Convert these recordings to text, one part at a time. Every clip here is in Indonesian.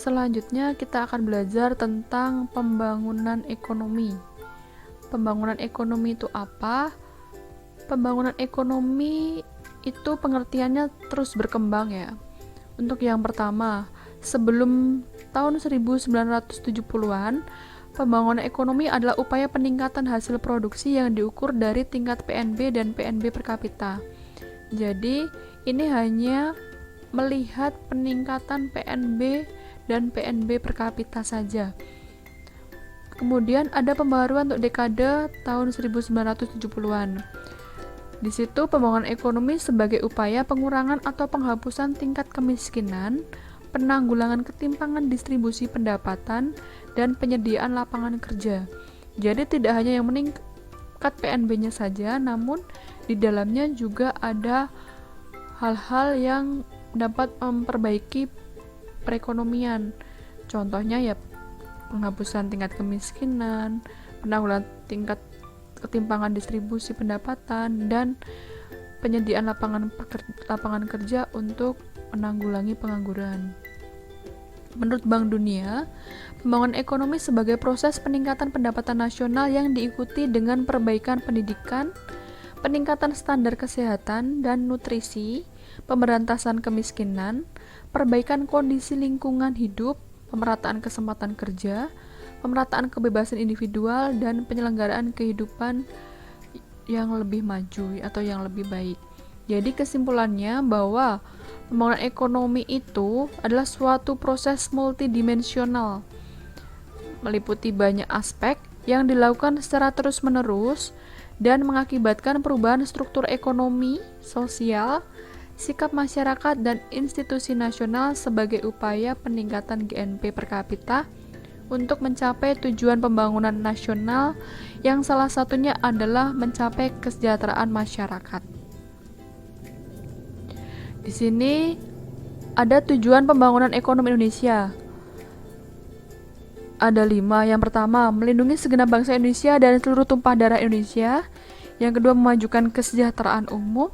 Selanjutnya kita akan belajar tentang pembangunan ekonomi. Pembangunan ekonomi itu apa? Pembangunan ekonomi itu pengertiannya terus berkembang ya. Untuk yang pertama, sebelum tahun 1970-an, pembangunan ekonomi adalah upaya peningkatan hasil produksi yang diukur dari tingkat PNB dan PNB per kapita. Jadi, ini hanya melihat peningkatan PNB dan PNB per kapita saja. Kemudian ada pembaruan untuk dekade tahun 1970-an. Di situ pembangunan ekonomi sebagai upaya pengurangan atau penghapusan tingkat kemiskinan, penanggulangan ketimpangan distribusi pendapatan, dan penyediaan lapangan kerja. Jadi tidak hanya yang meningkat PNB-nya saja, namun di dalamnya juga ada hal-hal yang dapat memperbaiki perekonomian. Contohnya ya penghapusan tingkat kemiskinan, penanggulangan tingkat ketimpangan distribusi pendapatan, dan penyediaan lapangan kerja untuk menanggulangi pengangguran. Menurut Bank Dunia, pembangunan ekonomi sebagai proses peningkatan pendapatan nasional yang diikuti dengan perbaikan pendidikan, peningkatan standar kesehatan dan nutrisi, pemberantasan kemiskinan, perbaikan kondisi lingkungan hidup, pemerataan kesempatan kerja, pemerataan kebebasan individual, dan penyelenggaraan kehidupan yang lebih maju atau yang lebih baik. Jadi kesimpulannya bahwa pembangunan ekonomi itu adalah suatu proses multidimensional, meliputi banyak aspek yang dilakukan secara terus-menerus dan mengakibatkan perubahan struktur ekonomi, sosial, sikap masyarakat, dan institusi nasional sebagai upaya peningkatan GNP per kapita untuk mencapai tujuan pembangunan nasional yang salah satunya adalah mencapai kesejahteraan masyarakat. Di sini ada tujuan pembangunan ekonomi Indonesia. Ada 5. Yang pertama, melindungi segenap bangsa Indonesia dan seluruh tumpah darah Indonesia. Yang kedua, memajukan kesejahteraan umum.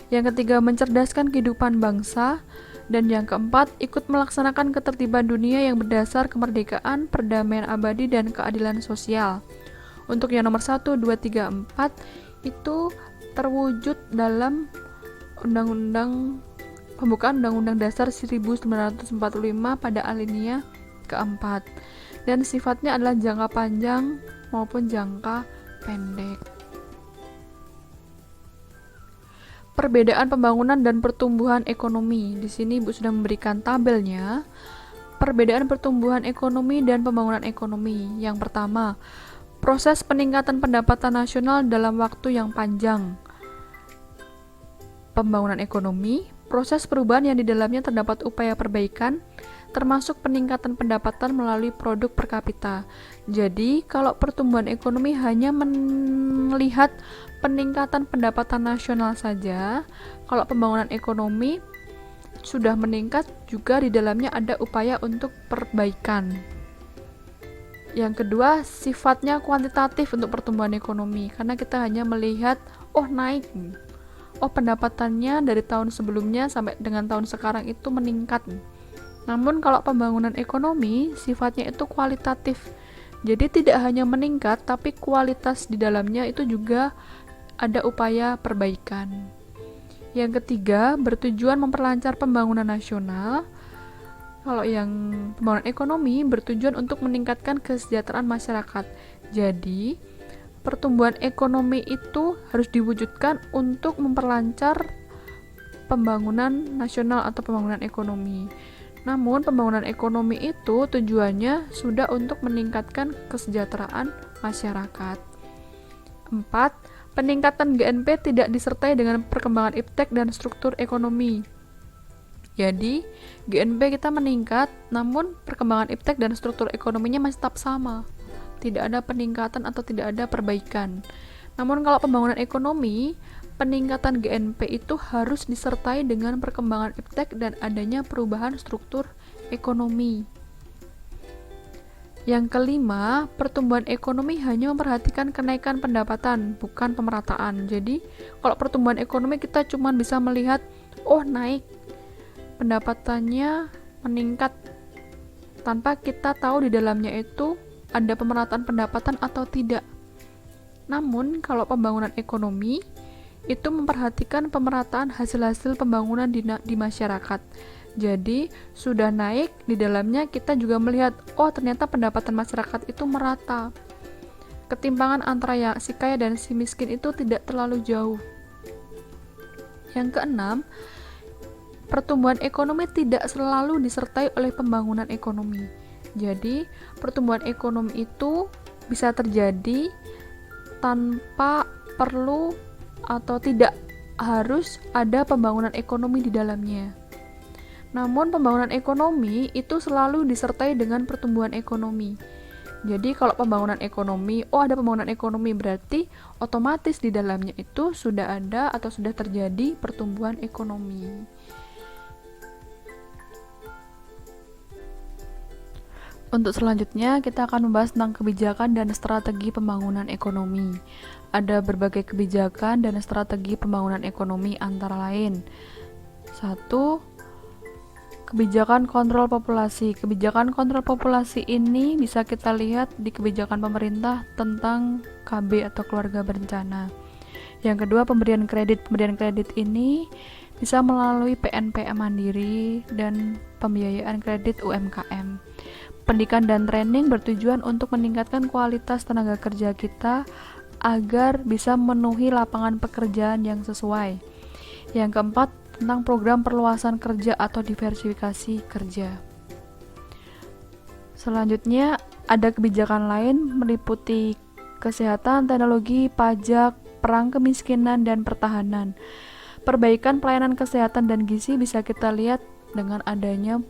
Yang ketiga, mencerdaskan kehidupan bangsa. Dan yang keempat, ikut melaksanakan ketertiban dunia yang berdasar kemerdekaan, perdamaian abadi, dan keadilan sosial. Untuk yang nomor 1, 2, 3, 4 itu terwujud dalam pembukaan Undang-Undang Dasar 1945 pada alinea keempat, dan sifatnya adalah jangka panjang maupun jangka pendek. Perbedaan pembangunan dan pertumbuhan ekonomi. Di sini Ibu sudah memberikan tabelnya. Perbedaan pertumbuhan ekonomi dan pembangunan ekonomi. Yang pertama, proses peningkatan pendapatan nasional dalam waktu yang panjang. Pembangunan ekonomi, proses perubahan yang di dalamnya terdapat upaya perbaikan, termasuk peningkatan pendapatan melalui produk per kapita. Jadi, kalau pertumbuhan ekonomi hanya melihat peningkatan pendapatan nasional saja, kalau pembangunan ekonomi sudah meningkat, juga di dalamnya ada upaya untuk perbaikan. Yang kedua, sifatnya kuantitatif untuk pertumbuhan ekonomi, karena kita hanya melihat, naik, pendapatannya dari tahun sebelumnya sampai dengan tahun sekarang itu meningkat. Namun kalau pembangunan ekonomi sifatnya itu kualitatif. Jadi tidak hanya meningkat, tapi kualitas di dalamnya itu juga ada upaya perbaikan. Yang ketiga, bertujuan memperlancar pembangunan nasional. Kalau yang pembangunan ekonomi bertujuan untuk meningkatkan kesejahteraan masyarakat. Jadi, pertumbuhan ekonomi itu harus diwujudkan untuk memperlancar pembangunan nasional atau pembangunan ekonomi. Namun pembangunan ekonomi itu tujuannya sudah untuk meningkatkan kesejahteraan masyarakat. 4. Peningkatan GNP tidak disertai dengan perkembangan iptek dan struktur ekonomi. Jadi, GNP kita meningkat, namun perkembangan iptek dan struktur ekonominya masih tetap sama. Tidak ada peningkatan atau tidak ada perbaikan. Namun kalau pembangunan ekonomi, peningkatan GNP itu harus disertai dengan perkembangan iptek dan adanya perubahan struktur ekonomi. Yang kelima, pertumbuhan ekonomi hanya memperhatikan kenaikan pendapatan, bukan pemerataan. Jadi, kalau pertumbuhan ekonomi kita cuma bisa melihat, naik, pendapatannya meningkat. tanpa kita tahu di dalamnya itu ada pemerataan pendapatan atau tidak. Namun, kalau pembangunan ekonomi itu memperhatikan pemerataan hasil-hasil pembangunan di masyarakat. Jadi, sudah naik di dalamnya kita juga melihat, oh ternyata pendapatan masyarakat itu merata. Ketimpangan antara yang si kaya dan si miskin itu tidak terlalu jauh. Yang keenam, pertumbuhan ekonomi tidak selalu disertai oleh pembangunan ekonomi. Jadi, pertumbuhan ekonomi itu bisa terjadi tanpa perlu atau tidak harus ada pembangunan ekonomi di dalamnya. Namun, pembangunan ekonomi itu selalu disertai dengan pertumbuhan ekonomi. Jadi, kalau pembangunan ekonomi, ada pembangunan ekonomi, berarti otomatis di dalamnya itu sudah ada atau sudah terjadi pertumbuhan ekonomi. Untuk selanjutnya, kita akan membahas tentang kebijakan dan strategi pembangunan ekonomi. Ada berbagai kebijakan dan strategi pembangunan ekonomi antara lain. 1. Kebijakan kontrol populasi. Kebijakan kontrol populasi ini bisa kita lihat di kebijakan pemerintah tentang KB atau keluarga berencana. Yang kedua, pemberian kredit. Pemberian kredit ini bisa melalui PNPM mandiri dan pembiayaan kredit UMKM. Pendidikan dan training bertujuan untuk meningkatkan kualitas tenaga kerja kita agar bisa memenuhi lapangan pekerjaan yang sesuai. Yang keempat, tentang program perluasan kerja atau diversifikasi kerja. Selanjutnya, ada kebijakan lain meliputi kesehatan, teknologi, pajak, perang kemiskinan, dan pertahanan. Perbaikan pelayanan kesehatan dan gizi bisa kita lihat dengan adanya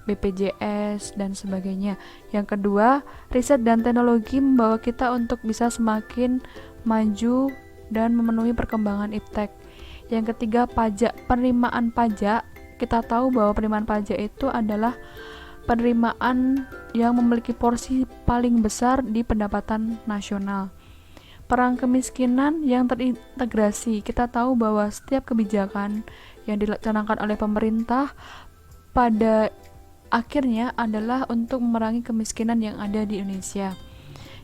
BPJS dan sebagainya. Yang kedua, riset dan teknologi membawa kita untuk bisa semakin maju dan memenuhi perkembangan iptek. Yang ketiga, pajak. Penerimaan pajak, kita tahu bahwa penerimaan pajak itu adalah penerimaan yang memiliki porsi paling besar di pendapatan nasional. Perang kemiskinan yang terintegrasi, kita tahu bahwa setiap kebijakan yang dilaksanakan oleh pemerintah pada akhirnya adalah untuk memerangi kemiskinan yang ada di Indonesia.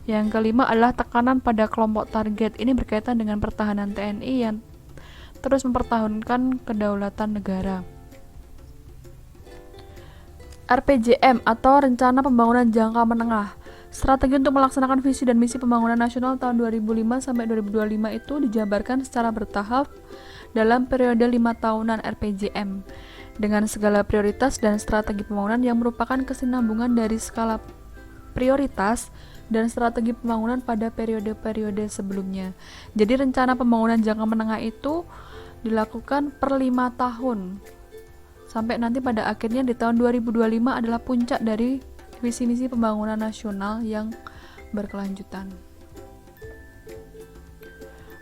Yang kelima adalah tekanan pada kelompok target. Ini berkaitan dengan pertahanan TNI yang terus mempertahankan kedaulatan negara. RPJM atau Rencana Pembangunan Jangka Menengah. Strategi untuk melaksanakan visi dan misi pembangunan nasional tahun 2005 sampai 2025 itu dijabarkan secara bertahap dalam periode 5 tahunan RPJM. Dengan segala prioritas dan strategi pembangunan yang merupakan kesinambungan dari skala prioritas dan strategi pembangunan pada periode-periode sebelumnya. Jadi rencana pembangunan jangka menengah itu dilakukan per 5 tahun. Sampai nanti pada akhirnya di tahun 2025 adalah puncak dari visi misi pembangunan nasional yang berkelanjutan.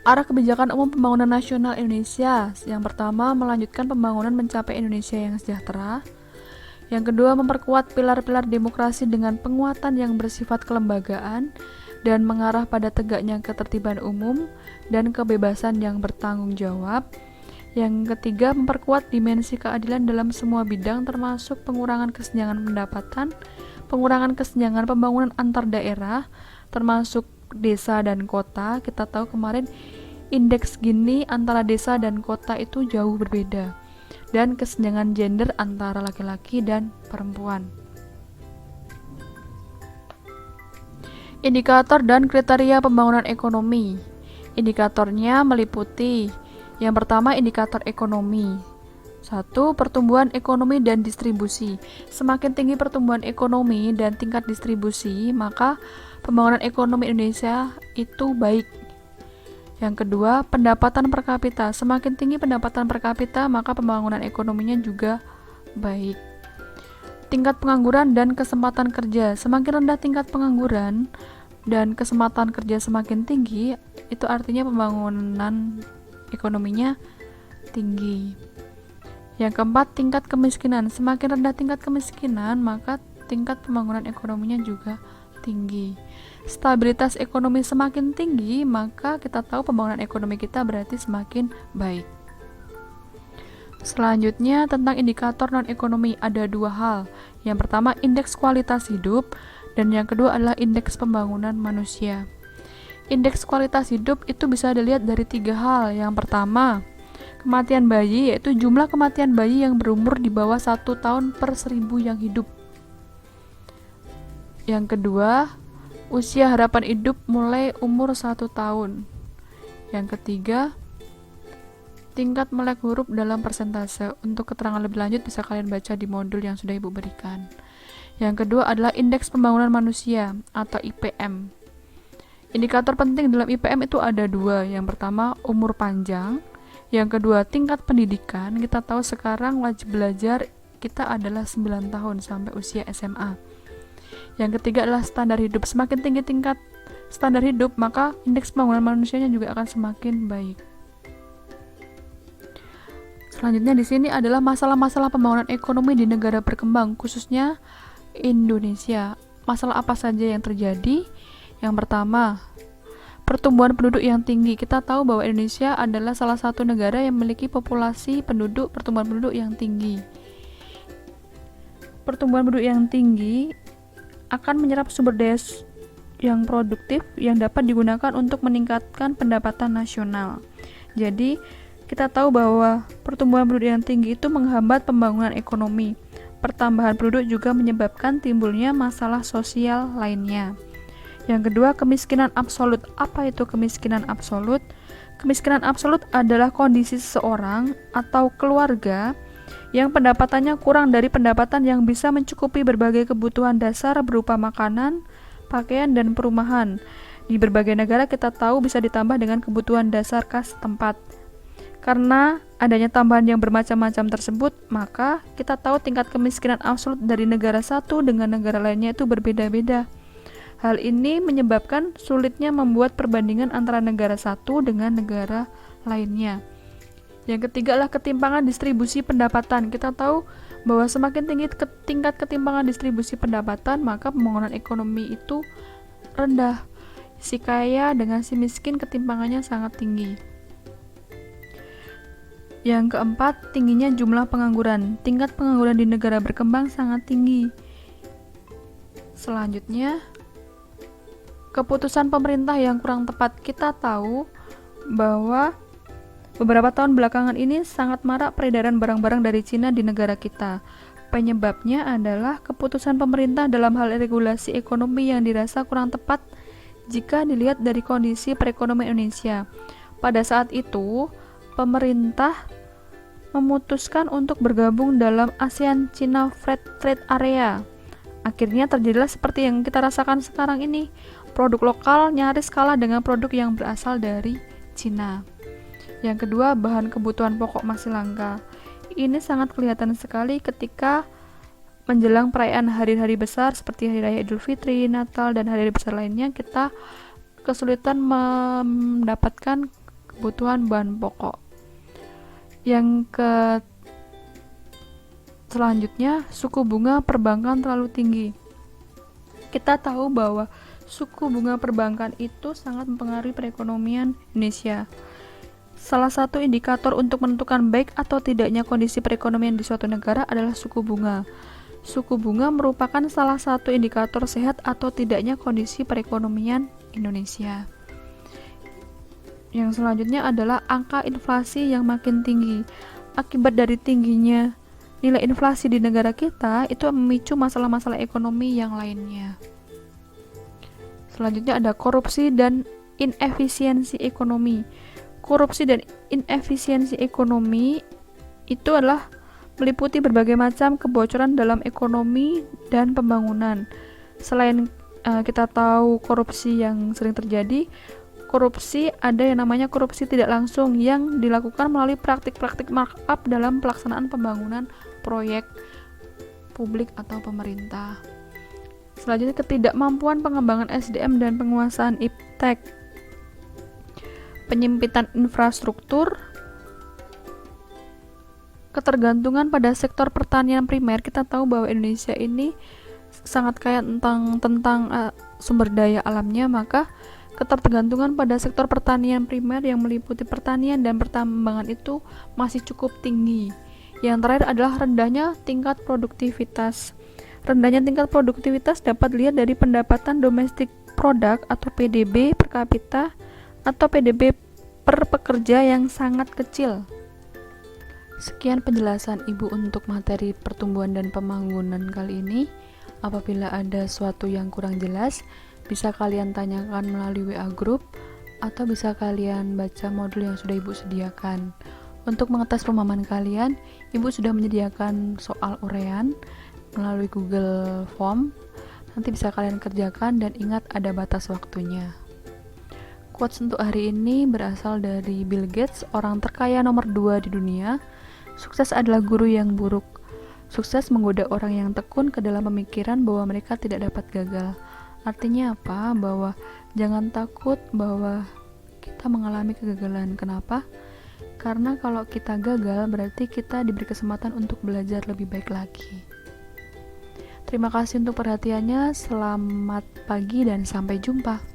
Arah kebijakan umum pembangunan nasional Indonesia. Yang pertama, melanjutkan pembangunan mencapai Indonesia yang sejahtera. Yang kedua, memperkuat pilar-pilar demokrasi dengan penguatan yang bersifat kelembagaan dan mengarah pada tegaknya ketertiban umum dan kebebasan yang bertanggung jawab. Yang ketiga, memperkuat dimensi keadilan dalam semua bidang termasuk pengurangan kesenjangan pendapatan, pengurangan kesenjangan pembangunan antar daerah, termasuk desa dan kota. Kita tahu kemarin indeks Gini antara desa dan kota itu jauh berbeda, dan kesenjangan gender antara laki-laki dan perempuan. Indikator dan kriteria pembangunan ekonomi. Indikatornya meliputi yang pertama, indikator ekonomi. 1. Pertumbuhan ekonomi dan distribusi. Semakin tinggi pertumbuhan ekonomi dan tingkat distribusi, maka pembangunan ekonomi Indonesia itu baik. Yang kedua, pendapatan per kapita. Semakin tinggi pendapatan per kapita, maka pembangunan ekonominya juga baik. Tingkat pengangguran dan kesempatan kerja. Semakin rendah tingkat pengangguran dan kesempatan kerja semakin tinggi, itu artinya pembangunan ekonominya tinggi. Yang keempat, tingkat kemiskinan. Semakin rendah tingkat kemiskinan, maka tingkat pembangunan ekonominya juga tinggi. Stabilitas ekonomi semakin tinggi, maka kita tahu pembangunan ekonomi kita berarti semakin baik. Selanjutnya tentang indikator non-ekonomi ada dua hal. Yang pertama indeks kualitas hidup dan yang kedua adalah indeks pembangunan manusia. Indeks kualitas hidup itu bisa dilihat dari tiga hal. Yang pertama kematian bayi, yaitu jumlah kematian bayi yang berumur di bawah 1 tahun per 1000 yang hidup. Yang kedua usia harapan hidup mulai umur 1 tahun. Yang ketiga tingkat melek huruf dalam persentase. Untuk keterangan lebih lanjut bisa kalian baca di modul yang sudah Ibu berikan. Yang kedua adalah indeks pembangunan manusia atau IPM. Indikator penting dalam IPM itu ada dua. Yang pertama umur panjang, yang kedua tingkat pendidikan. Kita tahu sekarang wajib belajar kita adalah 9 tahun sampai usia SMA. Yang ketiga adalah standar hidup. Semakin tinggi tingkat standar hidup, maka indeks pembangunan manusianya juga akan semakin baik. Selanjutnya di sini adalah masalah-masalah pembangunan ekonomi di negara berkembang, khususnya Indonesia. Masalah apa saja yang terjadi? Yang pertama, pertumbuhan penduduk yang tinggi. Kita tahu bahwa Indonesia adalah salah satu negara yang memiliki populasi pertumbuhan penduduk yang tinggi. Pertumbuhan penduduk yang tinggi akan menyerap sumber daya yang produktif yang dapat digunakan untuk meningkatkan pendapatan nasional. Jadi, kita tahu bahwa pertumbuhan penduduk yang tinggi itu menghambat pembangunan ekonomi. Pertambahan penduduk juga menyebabkan timbulnya masalah sosial lainnya. Yang kedua, kemiskinan absolut. Apa itu kemiskinan absolut? Kemiskinan absolut adalah kondisi seseorang atau keluarga yang pendapatannya kurang dari pendapatan yang bisa mencukupi berbagai kebutuhan dasar berupa makanan, pakaian, dan perumahan. Di berbagai negara kita tahu bisa ditambah dengan kebutuhan dasar khas tempat. Karena adanya tambahan yang bermacam-macam tersebut, maka kita tahu tingkat kemiskinan absolut dari negara satu dengan negara lainnya itu berbeda-beda. Hal ini menyebabkan sulitnya membuat perbandingan antara negara satu dengan negara lainnya. Yang ketiga adalah ketimpangan distribusi pendapatan. Kita tahu bahwa semakin tinggi tingkat ketimpangan distribusi pendapatan, maka pembangunan ekonomi itu rendah. Si kaya dengan si miskin ketimpangannya sangat tinggi. Yang keempat, tingginya jumlah pengangguran. Tingkat pengangguran di negara berkembang sangat tinggi. Selanjutnya, keputusan pemerintah yang kurang tepat. Kita tahu bahwa beberapa tahun belakangan ini sangat marak peredaran barang-barang dari Cina di negara kita. Penyebabnya adalah keputusan pemerintah dalam hal regulasi ekonomi yang dirasa kurang tepat jika dilihat dari kondisi perekonomian Indonesia. Pada saat itu, pemerintah memutuskan untuk bergabung dalam ASEAN China Free Trade Area. Akhirnya terjadilah seperti yang kita rasakan sekarang ini. Produk lokal nyaris kalah dengan produk yang berasal dari Cina. Yang kedua, bahan kebutuhan pokok masih langka. Ini sangat kelihatan sekali ketika menjelang perayaan hari-hari besar seperti Hari Raya Idul Fitri, Natal, dan hari-hari besar lainnya, kita kesulitan mendapatkan kebutuhan bahan pokok. Yang selanjutnya, suku bunga perbankan terlalu tinggi. Kita tahu bahwa suku bunga perbankan itu sangat mempengaruhi perekonomian Indonesia. Salah satu indikator untuk menentukan baik atau tidaknya kondisi perekonomian di suatu negara adalah suku bunga. Suku bunga merupakan salah satu indikator sehat atau tidaknya kondisi perekonomian Indonesia. Yang selanjutnya adalah angka inflasi yang makin tinggi. Akibat dari tingginya nilai inflasi di negara kita, itu memicu masalah-masalah ekonomi yang lainnya. Selanjutnya ada korupsi dan inefisiensi ekonomi. Korupsi dan inefisiensi ekonomi itu adalah meliputi berbagai macam kebocoran dalam ekonomi dan pembangunan. Selain kita tahu korupsi yang sering terjadi, korupsi ada yang namanya korupsi tidak langsung yang dilakukan melalui praktik-praktik markup dalam pelaksanaan pembangunan proyek publik atau pemerintah. Selanjutnya, ketidakmampuan pengembangan SDM dan penguasaan iptek. Penyempitan infrastruktur, ketergantungan pada sektor pertanian primer. Kita tahu bahwa Indonesia ini sangat kaya tentang sumber daya alamnya, maka ketergantungan pada sektor pertanian primer yang meliputi pertanian dan pertambangan itu masih cukup tinggi. Yang terakhir adalah rendahnya tingkat produktivitas. Rendahnya tingkat produktivitas dapat dilihat dari pendapatan domestik produk atau PDB per kapita atau PDB per pekerja yang sangat kecil. Sekian penjelasan Ibu untuk materi pertumbuhan dan pembangunan kali ini. Apabila ada sesuatu yang kurang jelas, bisa kalian tanyakan melalui WA group atau bisa kalian baca modul yang sudah Ibu sediakan. Untuk mengetes pemahaman kalian, Ibu sudah menyediakan soal uraian melalui Google Form. Nanti bisa kalian kerjakan dan ingat ada batas waktunya. Quotes untuk hari ini berasal dari Bill Gates, orang terkaya nomor 2 di dunia. Sukses adalah guru yang buruk. Sukses menggoda orang yang tekun ke dalam pemikiran bahwa mereka tidak dapat gagal. Artinya apa? Bahwa jangan takut bahwa kita mengalami kegagalan. Kenapa? Karena kalau kita gagal, berarti kita diberi kesempatan untuk belajar lebih baik lagi. Terima kasih untuk perhatiannya. Selamat pagi dan sampai jumpa.